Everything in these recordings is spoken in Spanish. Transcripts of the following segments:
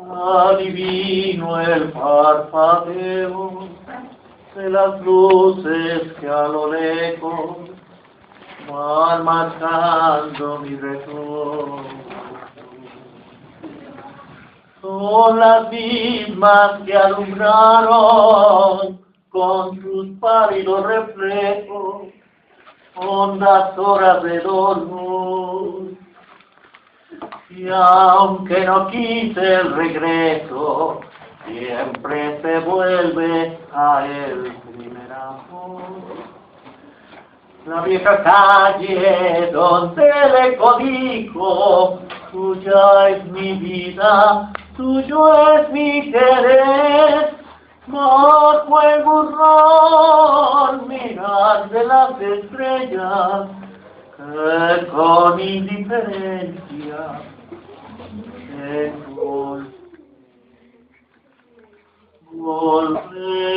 Adivino el parpadeo de las luces que a lo lejos van marcando mi retorno. Son las mismas que alumbraron con sus pálidos reflejos hondas horas de dolor. Y aunque no quise el regreso, siempre se vuelve a el primer amor. La vieja calle donde el eco dijo, tuya es mi vida, tuyo es mi querer. No fue el burrón mirar de las estrellas, que con indiferencia se volver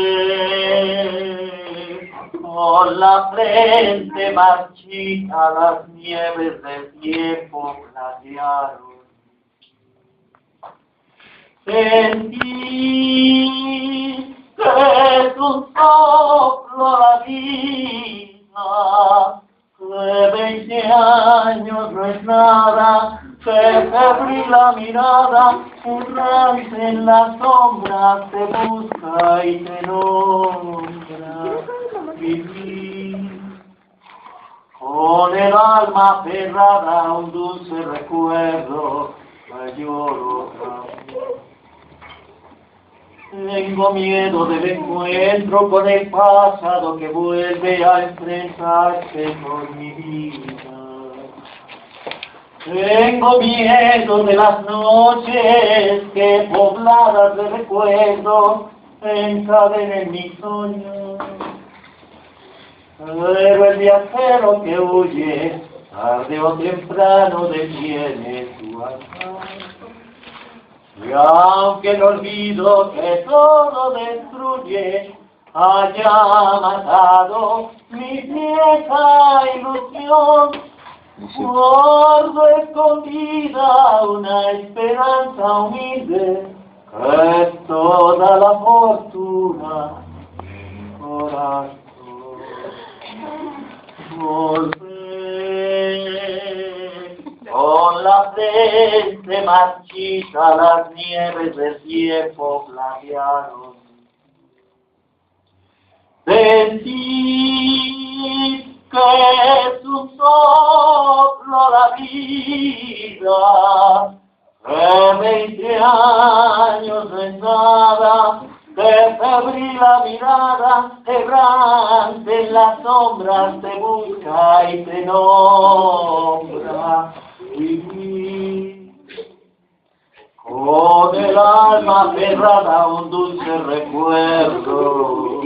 con la frente marchita, las nieves del tiempo platearon. Sentí que es un soplo la vida, que 20 años no es nada, que febril la mirada, errante en las sombras te busca y te nombra. Vivir con el alma aferrada a un dulce recuerdo, que lloro otra vez. Tengo miedo del encuentro con el pasado que vuelve a enfrentarse con mi vida. Tengo miedo de las noches que pobladas de recuerdo encadenen mis sueños. Pero el viajero que huye, tarde o temprano detiene su alma. Y aunque el olvido que todo destruye haya matado mi vieja ilusión, guardo escondida una esperanza humilde que es toda la fortuna de mi corazón. Volver con la frente marchita, las nieves del tiempo platearon. Sentí que es un soplo la vida, que 20 años no es nada, que febril la mirada, errante en las sombras te busca y te nombra. Vivir con el alma aferrada a un dulce recuerdo.